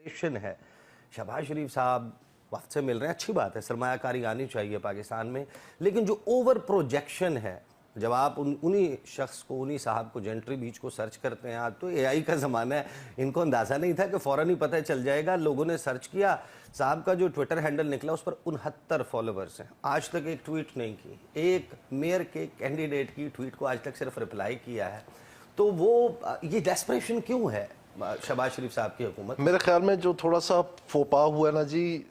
ہے. شہباز شریف صاحب وقت سے مل رہے ہیں, اچھی بات ہے, سرمایہ کاری آنی چاہیے پاکستان میں, لیکن جو اوور پروجیکشن ہے, جب آپ انہی شخص کو, انہی صاحب کو جنٹری بیچ کو سرچ کرتے ہیں, آج تو اے آئی کا زمانہ ہے, ان کو اندازہ نہیں تھا کہ فوراً ہی پتہ چل جائے گا. لوگوں نے سرچ کیا, صاحب کا جو ٹویٹر ہینڈل نکلا اس پر 69 فالوورز ہیں, آج تک ایک ٹویٹ نہیں کی, ایک میئر کے کینڈیڈیٹ کی ٹویٹ کو آج تک صرف رپلائی کیا ہے. تو وہ یہ ڈیسپریشن کیوں ہے شہباز شریف صاحب کی حکومت؟ میرے خیال میں جو تھوڑا سا فوپا ہوا ہے نا جی,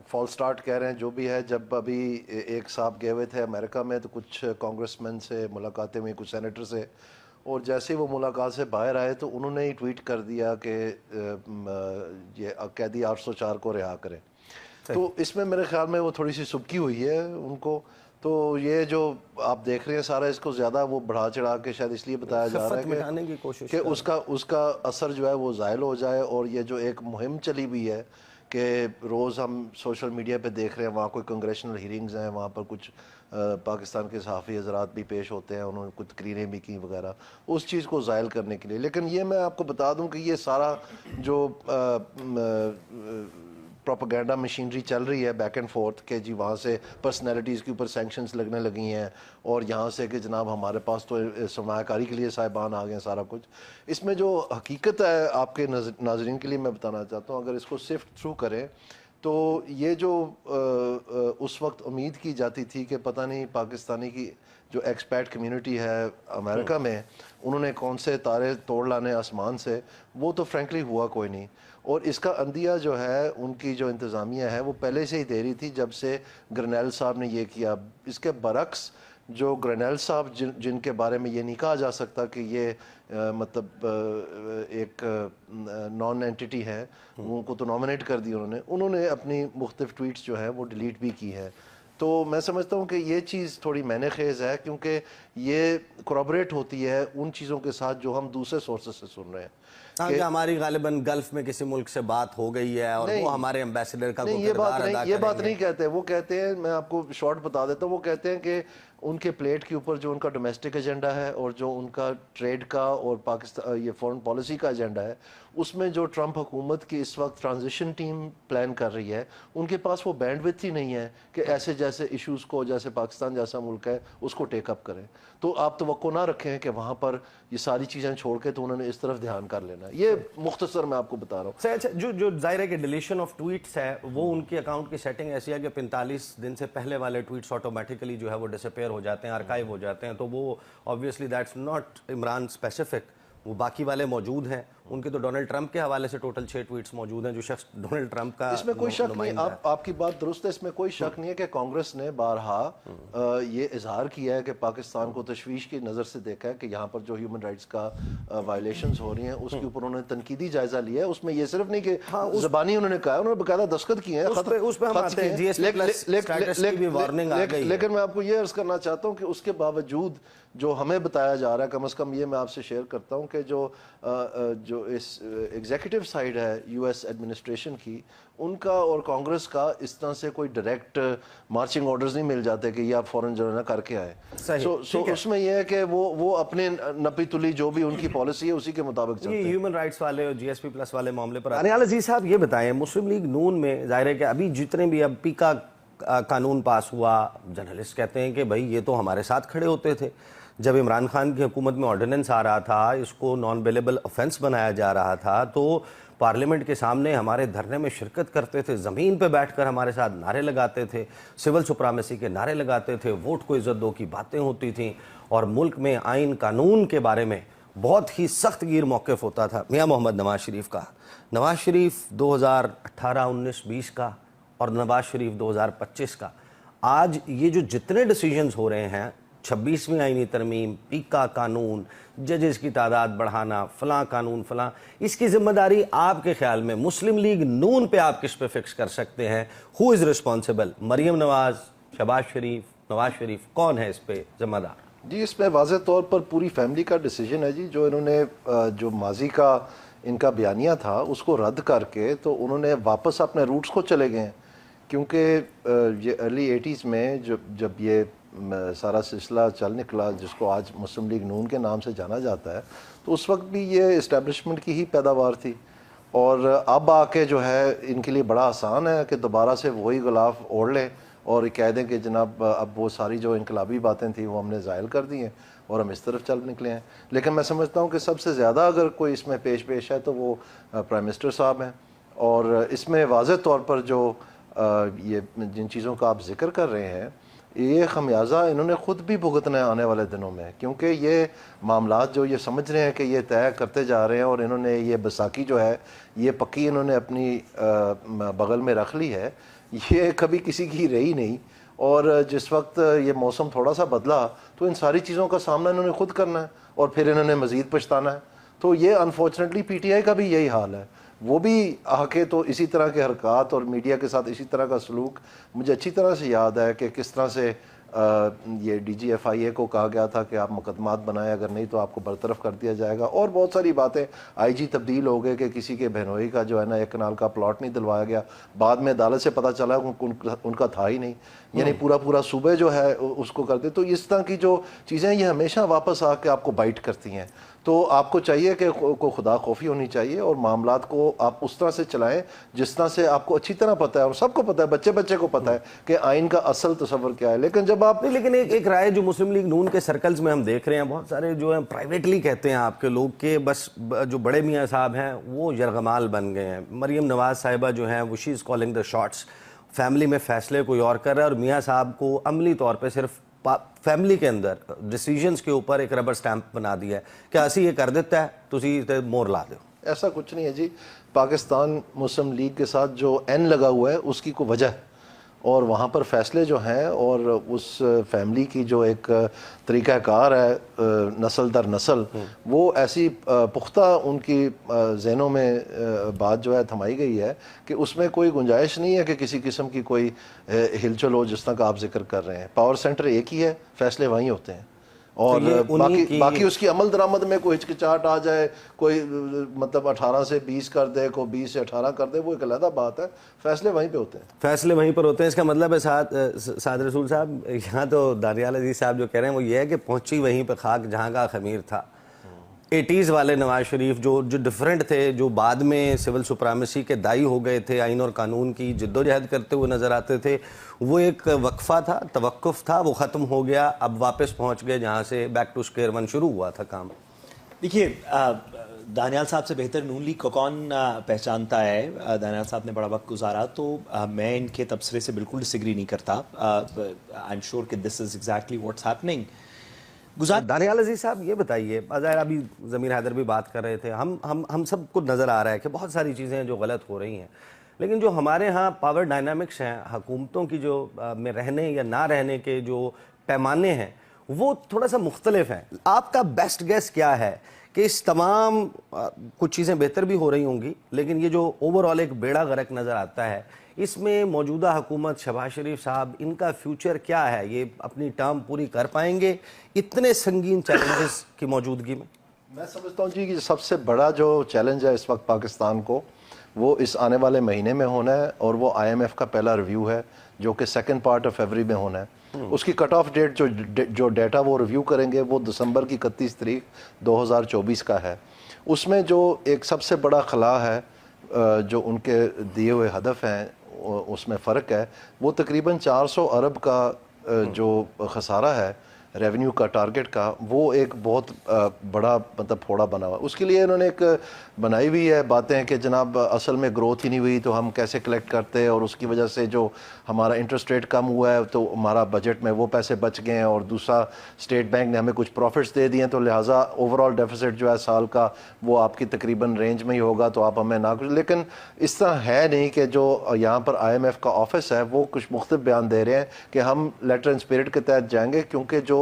فال سٹارٹ کہہ رہے ہیں جو بھی ہے, جب ابھی ایک صاحب گئے ہوئے تھے امریکہ میں تو کچھ کانگریس مین سے ملاقاتیں ہوئی, کچھ سینیٹر سے, اور جیسے ہی وہ ملاقات سے باہر آئے تو انہوں نے ہی ٹویٹ کر دیا کہ یہ قیدی 804 کو رہا کریں. تو اس میں میرے خیال میں وہ تھوڑی سی سبکی ہوئی ہے ان کو. تو یہ جو آپ دیکھ رہے ہیں سارا, اس کو زیادہ وہ بڑھا چڑھا کے شاید اس لیے بتایا جا رہا ہے کہ اس کا اثر جو ہے وہ زائل ہو جائے. اور یہ جو ایک مہم چلی ہوئی ہے کہ روز ہم سوشل میڈیا پہ دیکھ رہے ہیں, وہاں کوئی کنگریشنل ہیرنگز ہیں, وہاں پر کچھ پاکستان کے صحافی حضرات بھی پیش ہوتے ہیں, انہوں نے کچھ تقریریں بھی کی وغیرہ, اس چیز کو زائل کرنے کے لیے. لیکن یہ میں آپ کو بتا دوں کہ یہ سارا جو پروپیگنڈا مشینری چل رہی ہے بیک اینڈ فورتھ کہ جی وہاں سے پرسنالٹیز کے اوپر سینکشنز لگنے لگی ہیں, اور یہاں سے کہ جناب ہمارے پاس تو سرمایہ کاری کے لیے صاحبان آ گئے ہیں, سارا کچھ. اس میں جو حقیقت ہے آپ کے ناظرین کے لیے میں بتانا چاہتا ہوں, اگر اس کو سفٹ تھرو کریں تو یہ جو اس وقت امید کی جاتی تھی کہ پتہ نہیں پاکستانی کی جو ایکسپیٹ کمیونٹی ہے امریکہ میں, انہوں نے کون سے تارے توڑ لانے آسمان سے, وہ تو فرینکلی ہوا کوئی نہیں. اور اس کا اندیہ جو ہے ان کی جو انتظامیہ ہے وہ پہلے سے ہی دے رہی تھی جب سے گرنیل صاحب نے یہ کیا. اس کے برعکس جو گرنیل صاحب جن کے بارے میں یہ نہیں کہا جا سکتا کہ یہ مطلب ایک نان اینٹی ہے, ان کو تو نامنیٹ کر دی انہوں نے اپنی مختلف ٹویٹس جو ہیں وہ ڈیلیٹ بھی کی ہیں. تو میں سمجھتا ہوں کہ یہ چیز تھوڑی معنی خیز ہے, کیونکہ یہ کورابریٹ ہوتی ہے ان چیزوں کے ساتھ جو ہم دوسرے سورسز سے سن رہے ہیں. کہ ہماری غالباً گلف میں کسی ملک سے بات ہو گئی ہے اور وہ ہمارے امبیسڈر کا کوئی کردار ادا کریں گے. یہ بات نہیں کہتے, وہ کہتے ہیں, میں آپ کو شارٹ بتا دیتا ہوں, وہ کہتے ہیں کہ ان کے پلیٹ کے اوپر جو ان کا ڈومیسٹک ایجنڈا ہے اور جو ان کا ٹریڈ کا اور پاکستان یہ فورن پالیسی کا ایجنڈا ہے, اس میں جو ٹرمپ حکومت کی اس وقت ٹرانزیشن ٹیم پلان کر رہی ہے, ان کے پاس وہ بینڈ وتھ ہی نہیں ہے کہ ایسے جیسے ایشوز کو, جیسے پاکستان جیسا ملک ہے, اس کو ٹیک اپ کریں. تو آپ توقع نہ رکھیں کہ وہاں پر یہ ساری چیزیں چھوڑ کے تو انہوں نے اس طرف دھیان کر لینا ہے. یہ مختصر میں آپ کو بتا رہا ہوں. اچھا, جو ظاہر ہے کہ ڈیلیشن آف ٹویٹس ہے, وہ ان کے اکاؤنٹ کی سیٹنگ ایسی ہے کہ 45 دن سے پہلے والے ٹویٹس آٹومیٹیکلی جو ہے وہ ڈسپیئر ہو جاتے ہیں, آرکائیو ہو جاتے ہیں. تو وہ obviously that's not Imran specific, وہ باقی والے موجود ہیں. ان کے تو ڈونلڈ ٹرمپ کے حوالے سے ٹوٹل 6 ٹویٹس موجود ہیں جو شخص ڈونلڈ ٹرمپ کا اس میں کوئی شک نہیں, آپ کی بات درست ہے, اس میں کوئی شک نہیں ہے کہ کانگریس نے بارہا یہ اظہار کیا ہے کہ پاکستان کو تشویش کی نظر سے دیکھا ہے کہ یہاں پر جو ہیومن رائٹس کا وائلیشنز ہو رہی ہیں اس کے اوپر انہوں نے تنقیدی جائزہ لیا ہے. اس میں یہ صرف نہیں کہ زبانی انہوں نے کہا ہے, انہوں نے باقاعدہ دستخط کیے ہیں. لیکن میں آپ کو یہ عرض کرنا چاہتا ہوں کہ اس کے باوجود جو ہمیں بتایا جا رہا ہے, کم از کم یہ میں آپ سے شیئر کرتا ہوں کہ جو اس ایگزیکٹو سائیڈ ہے یو ایس ایڈمنسٹریشن کی, ان کا اور کانگریس کا اس طرح سے کوئی ڈائریکٹ مارچنگ آرڈرز نہیں مل جاتے کہ یہ آپ فوراً جو ہے نا کر کے آئے. سو اس میں یہ ہے کہ وہ اپنے نپی تلی جو بھی ان کی پالیسی ہے اسی کے مطابق چلتے ہیں. ہیومن رائٹس والے اور جی ایس پی پلس والے معاملے پر انیال عزیز صاحب یہ بتائیں, مسلم لیگ نون میں ظاہر ہے کہ ابھی جتنے بھی اب پیکا قانون پاس ہوا, جرنلسٹ کہتے ہیں کہ بھائی یہ تو ہمارے ساتھ کھڑے ہوتے تھے جب عمران خان کی حکومت میں آرڈیننس آ رہا تھا, اس کو نان بیلیبل آفینس بنایا جا رہا تھا, تو پارلیمنٹ کے سامنے ہمارے دھرنے میں شرکت کرتے تھے, زمین پہ بیٹھ کر ہمارے ساتھ نعرے لگاتے تھے, سول سپرامیسی کے نعرے لگاتے تھے, ووٹ کو عزت دو کی باتیں ہوتی تھیں, اور ملک میں آئین قانون کے بارے میں بہت ہی سخت گیر موقف ہوتا تھا. میاں محمد نواز شریف کا, نواز شریف 2018-19-20 کا اور نواز شریف 2025 کا, آج یہ جو جتنے ڈیسیجنز ہو رہے ہیں, 26ویں آئینی ترمیم, پیکا قانون, ججز کی تعداد بڑھانا, فلاں قانون فلاں, اس کی ذمہ داری آپ کے خیال میں مسلم لیگ نون پہ آپ کس پہ فکس کر سکتے ہیں؟ ہو از ریسپانسبل؟ مریم نواز, شہباز شریف, نواز شریف, کون ہے اس پہ ذمہ دار؟ جی اس میں واضح طور پر پوری فیملی کا ڈیسیجن ہے جی. جو انہوں نے جو ماضی کا ان کا بیانیہ تھا اس کو رد کر کے تو انہوں نے واپس اپنے روٹس کو چلے گئے ہیں, کیونکہ یہ ارلی 80s میں جب یہ سارا سلسلہ چل نکلا جس کو آج مسلم لیگ نون کے نام سے جانا جاتا ہے, تو اس وقت بھی یہ اسٹیبلشمنٹ کی ہی پیداوار تھی. اور اب آ کے جو ہے ان کے لیے بڑا آسان ہے کہ دوبارہ سے وہی غلاف اوڑھ لیں اور کہہ دیں کہ جناب اب وہ ساری جو انقلابی باتیں تھیں وہ ہم نے زائل کر دی ہیں اور ہم اس طرف چل نکلے ہیں. لیکن میں سمجھتا ہوں کہ سب سے زیادہ اگر کوئی اس میں پیش ہے تو وہ پرائم منسٹر صاحب ہیں. اور اس میں واضح طور پر جو یہ جن چیزوں کا آپ ذکر کر رہے ہیں یہ خمیازہ انہوں نے خود بھی بھگتنا ہے آنے والے دنوں میں, کیونکہ یہ معاملات جو یہ سمجھ رہے ہیں کہ یہ طے کرتے جا رہے ہیں اور انہوں نے یہ بیساکھی جو ہے یہ پکی انہوں نے اپنی بغل میں رکھ لی ہے, یہ کبھی کسی کی رہی نہیں. اور جس وقت یہ موسم تھوڑا سا بدلا تو ان ساری چیزوں کا سامنا انہوں نے خود کرنا ہے اور پھر انہوں نے مزید پچھتانا ہے. تو یہ انفارچونیٹلی پی ٹی آئی کا بھی یہی حال ہے, وہ بھی آ کے تو اسی طرح کے حرکات اور میڈیا کے ساتھ اسی طرح کا سلوک. مجھے اچھی طرح سے یاد ہے کہ کس طرح سے یہ ڈی جی ایف آئی اے کو کہا گیا تھا کہ آپ مقدمات بنائیں, اگر نہیں تو آپ کو برطرف کر دیا جائے گا, اور بہت ساری باتیں. آئی جی تبدیل ہو گئے کہ کسی کے بہنوئی کا جو ہے نا 1 کنال کا پلاٹ نہیں دلوایا گیا, بعد میں عدالت سے پتہ چلا ان کا تھا ہی نہیں, یعنی پورا صوبے جو ہے اس کو کرتے. تو اس طرح کی جو چیزیں یہ ہمیشہ واپس آ کے آپ کو بائٹ کرتی ہیں. تو آپ کو چاہیے کہ کو خدا خوفی ہونی چاہیے اور معاملات کو آپ اس طرح سے چلائیں جس طرح سے آپ کو اچھی طرح پتہ ہے, اور سب کو پتہ ہے, بچے کو پتہ ہے کہ آئین کا اصل تصور کیا ہے. لیکن جب آپ لیکن ایک رائے جو مسلم لیگ نون کے سرکلز میں ہم دیکھ رہے ہیں, بہت سارے جو ہیں پرائیویٹلی کہتے ہیں آپ کے لوگ کہ بس جو بڑے میاں صاحب ہیں وہ یرغمال بن گئے ہیں. مریم نواز صاحبہ جو ہیں وہ she is calling the shots, family میں فیصلے کوئی اور کر رہا ہے اور میاں صاحب کو عملی طور پہ صرف فیملی کے اندر ڈیسیجنز کے اوپر ایک ربر سٹیمپ بنا دیا ہے کہ اسی یہ کر دیتا ہے تسی مور لا دو. ایسا کچھ نہیں ہے جی. پاکستان مسلم لیگ کے ساتھ جو این لگا ہوا ہے اس کی کوئی وجہ ہے, اور وہاں پر فیصلے جو ہیں اور اس فیملی کی جو ایک طریقہ کار ہے نسل در نسل, وہ ایسی پختہ ان کی ذہنوں میں بات جو ہے تھمائی گئی ہے کہ اس میں کوئی گنجائش نہیں ہے کہ کسی قسم کی کوئی ہلچل ہو جس طرح کا آپ ذکر کر رہے ہیں. پاور سینٹر ایک ہی ہے, فیصلے وہیں ہوتے ہیں, اور باقی اس کی عمل درآمد میں کوئی ہچکچاہٹ آ جائے, کوئی مطلب 18 سے 20 کر دے, کوئی 20 سے 18 کر دے, وہ ایک علیحدہ بات ہے. فیصلے وہیں پہ ہوتے ہیں, فیصلے وہیں پر ہوتے ہیں. اس کا مطلب ہے سعد رسول صاحب, یہاں تو دانیال عزیز صاحب جو کہہ رہے ہیں وہ یہ ہے کہ پہنچی وہیں پہ خاک جہاں کا خمیر تھا. 80s والے نواز شریف جو ڈیفرنٹ تھے, جو بعد میں سول سپرامیسی کے دائی ہو گئے تھے, آئین اور قانون کی جدوجہد کرتے ہوئے نظر آتے تھے, وہ ایک وقفہ تھا, توقف تھا, وہ ختم ہو گیا. اب واپس پہنچ گئے جہاں سے بیک ٹو اسکوائر ون شروع ہوا تھا کام. دیکھیے دانیال صاحب سے بہتر نون لیگ کو کون پہچانتا ہے. دانیال صاحب نے بڑا وقت گزارا, تو میں ان کے تبصرے سے بالکل ڈس ایگری نہیں کرتا. آئی ایم شیور کہ this is exactly what's happening. Daniyal Aziz صاحب یہ بتائیے, ظاہر ابھی ضمیر حیدر بھی بات کر رہے تھے, ہم سب کو نظر آ رہا ہے کہ بہت ساری چیزیں جو غلط ہو رہی ہیں, لیکن جو ہمارے ہاں پاور ڈائنامکس ہیں, حکومتوں کی جو میں رہنے یا نہ رہنے کے جو پیمانے ہیں وہ تھوڑا سا مختلف ہیں. آپ کا بیسٹ گیس کیا ہے کہ اس تمام کچھ چیزیں بہتر بھی ہو رہی ہوں گی, لیکن یہ جو اوور آل ایک بیڑا غرق نظر آتا ہے, اس میں موجودہ حکومت شہباز شریف صاحب ان کا فیوچر کیا ہے؟ یہ اپنی ٹرم پوری کر پائیں گے اتنے سنگین چیلنجز کی موجودگی میں؟ میں سمجھتا ہوں جی کہ سب سے بڑا جو چیلنج ہے اس وقت پاکستان کو, وہ اس آنے والے مہینے میں ہونا ہے, اور وہ آئی ایم ایف کا پہلا ریویو ہے جو کہ 2 پارٹ آف فیبری میں ہونا ہے. اس کی کٹ آف ڈیٹ جو ڈیٹا وہ ریویو کریں گے وہ دسمبر کی 31 تاریخ 2024 کا ہے. اس میں جو ایک سب سے بڑا خلا ہے جو ان کے دیے ہوئے ہدف ہیں اس میں فرق ہے, وہ تقریباً 400 ارب کا جو خسارہ ہے ریونیو کا ٹارگٹ کا, وہ ایک بہت بڑا مطلب پھوڑا بنا ہوا. اس کے لیے انہوں نے ایک بنائی ہوئی ہے باتیں کہ جناب اصل میں گروتھ ہی نہیں ہوئی تو ہم کیسے کلیکٹ کرتے, اور اس کی وجہ سے جو ہمارا انٹرسٹ ریٹ کم ہوا ہے تو ہمارا بجٹ میں وہ پیسے بچ گئے ہیں, اور دوسرا اسٹیٹ بینک نے ہمیں کچھ پروفٹس دے دیے ہیں, تو لہٰذا اوور آل ڈیفیسٹ جو ہے سال کا وہ آپ کی تقریباً رینج میں ہی ہوگا, تو آپ ہمیں نہ کچھ. لیکن اس طرح ہے نہیں کہ جو یہاں پر آئی ایم ایف کا آفس ہے وہ کچھ مختلف بیان دے رہے ہیں کہ ہم لیٹر اینڈ اسپرٹ کے تحت جائیں گے, کیونکہ جو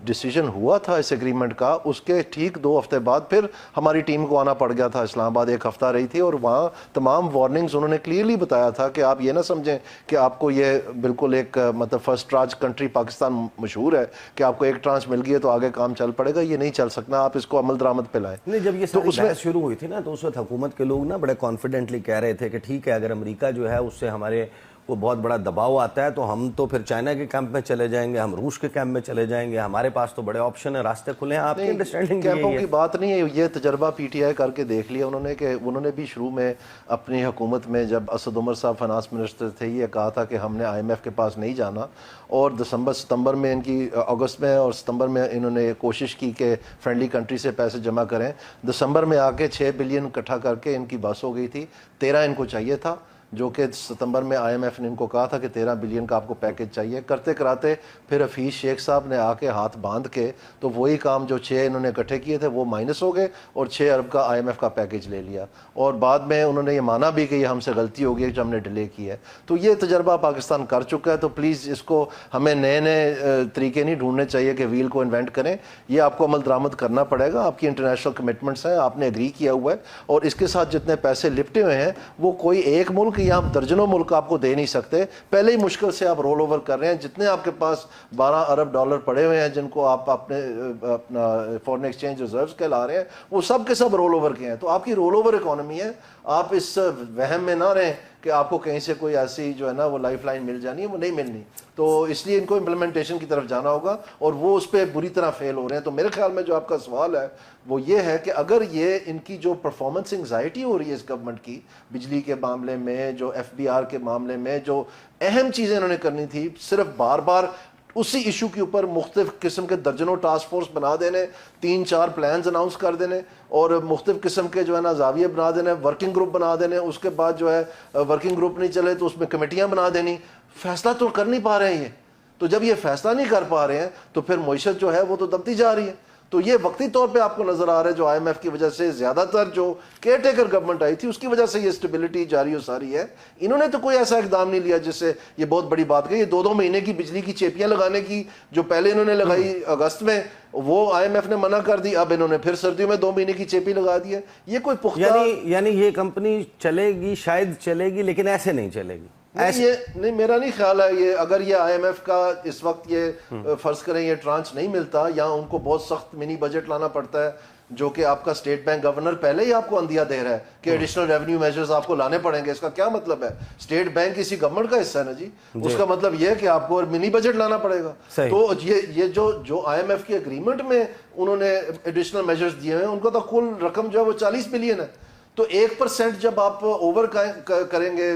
ڈیسیجن ہوا تھا اس ایگریمنٹ کا اس کے ٹھیک 2 ہفتے بعد پھر ہماری ٹیم کو آنا پڑ گیا تھا اسلام آباد. 1 ہفتہ رہی تھی, اور وہاں تمام وارننگز انہوں نے کلیئرلی بتایا تھا کہ آپ یہ نہ سمجھیں کہ آپ کو یہ بالکل ایک مطلب فرسٹ ٹرانچ کنٹری پاکستان مشہور ہے کہ آپ کو ایک ٹرانچ مل گئی ہے تو آگے کام چل پڑے گا, یہ نہیں چل سکنا, آپ اس کو عمل درآمد پہ لائیں. نہیں, جب یہ ساری بحث شروع ہوئی تھی نا تو اس وقت حکومت کے لوگ نا بڑے کانفیڈنٹلی کہہ رہے تھے کہ ٹھیک ہے اگر امریکہ جو ہے اس سے ہمارے وہ بہت بڑا دباؤ آتا ہے تو ہم تو پھر چائنا کے کیمپ میں چلے جائیں گے, ہم روس کے کیمپ میں چلے جائیں گے, ہمارے پاس تو بڑے آپشن ہیں, راستے کھلے ہیں. آپ کی انڈرسٹینڈنگ کیمپوں کی بات نہیں ہے, یہ تجربہ پی ٹی آئی کر کے دیکھ لیا انہوں نے, کہ انہوں نے بھی شروع میں اپنی حکومت میں جب اسد عمر صاحب فائنانس منسٹر تھے یہ کہا تھا کہ ہم نے آئی ایم ایف کے پاس نہیں جانا, اور ستمبر میں ان کی اگست میں اور ستمبر میں انہوں نے کوشش کی کہ فرینڈلی کنٹری سے پیسے جمع کریں. دسمبر میں آ کے 6 بلین اکٹھا کر کے ان کی بس ہو گئی تھی, 13 ان کو چاہیے تھا, جو کہ ستمبر میں آئی ایم ایف نے ان کو کہا تھا کہ 13 بلین کا آپ کو پیکج چاہیے. کرتے کراتے پھر حفیظ شیخ صاحب نے آ کے ہاتھ باندھ کے تو وہی کام جو 6 انہوں نے اکٹھے کیے تھے وہ مائنس ہو گئے اور 6 ارب کا آئی ایم ایف کا پیکج لے لیا, اور بعد میں انہوں نے یہ مانا بھی کہ یہ ہم سے غلطی ہو گئی جو ہم نے ڈیلے کی ہے. تو یہ تجربہ پاکستان کر چکا ہے, تو پلیز اس کو ہمیں نئے نئے طریقے نہیں ڈھونڈنے چاہیے کہ ویل کو انوینٹ کریں, یہ آپ کو عمل درآمد کرنا پڑے گا. آپ کی انٹرنیشنل کمٹمنٹس ہیں, آپ نے ایگری کیا ہوا ہے, اور اس کے ساتھ جتنے پیسے لپٹے ہوئے ہیں وہ کوئی ایک ملک یا درجنوں ملک آپ کو دے نہیں سکتے. پہلے ہی مشکل سے آپ رول اوور کر رہے ہیں, جتنے آپ کے پاس 12 ارب ڈالر پڑے ہوئے ہیں جن کو آپ اپنے فورن ایکسچینج ریزروز کے لا رہے ہیں, وہ سب کے سب رول اوور کے ہیں. تو آپ کی رول اوور اکانومی ہے, آپ اس وہم میں نہ رہیں کہ آپ کو کہیں سے کوئی ایسی جو ہے نا وہ لائف لائن مل جانی ہے, وہ نہیں ملنی. تو اس لیے ان کو امپلیمنٹیشن کی طرف جانا ہوگا, اور وہ اس پہ بری طرح فیل ہو رہے ہیں. تو میرے خیال میں جو آپ کا سوال ہے وہ یہ ہے کہ اگر یہ ان کی جو پرفارمنس انگزائٹی ہو رہی ہے اس گورنمنٹ کی, بجلی کے معاملے میں, جو ایف بی آر کے معاملے میں, جو اہم چیزیں انہوں نے کرنی تھی, صرف بار بار اسی ایشو کے اوپر مختلف قسم کے درجنوں ٹاسک فورس بنا دینے, 3-4 پلانز اناؤنس کر دینے, اور مختلف قسم کے جو ہے نا زاویے بنا دینے, ورکنگ گروپ بنا دینے, اس کے بعد جو ہے ورکنگ گروپ نہیں چلے تو اس میں کمیٹیاں بنا دینی. فیصلہ تو کر نہیں پا رہے ہیں یہ, تو جب یہ فیصلہ نہیں کر پا رہے ہیں تو پھر معیشت جو ہے وہ تو دبتی جا رہی ہے. تو یہ وقتی طور پہ آپ کو نظر آ رہا ہے جو آئی ایم ایف کی وجہ سے, زیادہ تر جو کیئر ٹیکر گورنمنٹ آئی تھی اس کی وجہ سے یہ اسٹیبلٹی جاری و ساری ہے. انہوں نے تو کوئی ایسا اقدام نہیں لیا جس سے یہ بہت بڑی بات کہی. یہ 2-2 مہینے کی بجلی کی چیپیاں لگانے کی جو پہلے انہوں نے لگائی اگست میں, وہ آئی ایم ایف نے منع کر دی, اب انہوں نے پھر سردیوں میں 2 مہینے کی چیپی لگا دی ہے. یہ کوئی پختہ یعنی یہ کمپنی چلے گی, شاید چلے گی, لیکن ایسے نہیں چلے گی. نہیں, میرا نہیں خیال ہے یہ, اگر یہ آئی ایم ایف کا اس وقت یہ فرض کریں یہ ٹرانچ نہیں ملتا, یا ان کو بہت سخت منی بجٹ لانا پڑتا ہے, جو کہ آپ کا اسٹیٹ بینک گورنر پہلے ہی آپ کو اندیا دے رہا ہے کہ ایڈیشنل ریونیو میجرز آپ کو لانے پڑیں گے. اس کا کیا مطلب ہے؟ اسٹیٹ بینک اسی گورنمنٹ کا حصہ ہے نا جی, اس کا مطلب یہ ہے کہ آپ کو منی بجٹ لانا پڑے گا. تو یہ جو آئی ایم ایف کی اگریمنٹ میں انہوں نے ایڈیشنل میجرز دیے ہیں, ان کا تو کل رقم جو ہے وہ 40 بلین ہے. تو 1% جب آپ اوور کریں گے,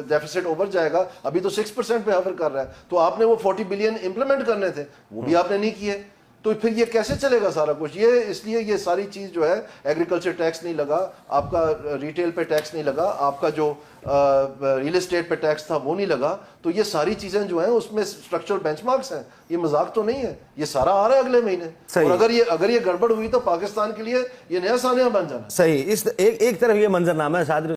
ڈیفیسٹ اوور جائے گا, ابھی تو 6% پہ ہوور کر رہا ہے, تو آپ نے وہ 40 بلین امپلیمنٹ کرنے تھے, وہ بھی آپ نے نہیں کیے. تو پھر یہ کیسے چلے گا سارا کچھ؟ یہ اس لیے یہ ساری چیز جو ہے, ایگریکلچر ٹیکس نہیں لگا آپ کا, ریٹیل پہ ٹیکس نہیں لگا آپ کا, جو ریل اسٹیٹ پہ ٹیکس تھا وہ نہیں لگا. تو یہ ساری چیزیں جو ہیں اس میں اسٹرکچرل بینچ مارکس ہیں, یہ مذاق تو نہیں ہے, یہ سارا آ رہا ہے اگلے مہینے. اور اگر یہ گڑبڑ ہوئی تو پاکستان کے لیے یہ نیا سانحہ بن جانا. صحیح. ایک طرف یہ منظرنامہ ہے,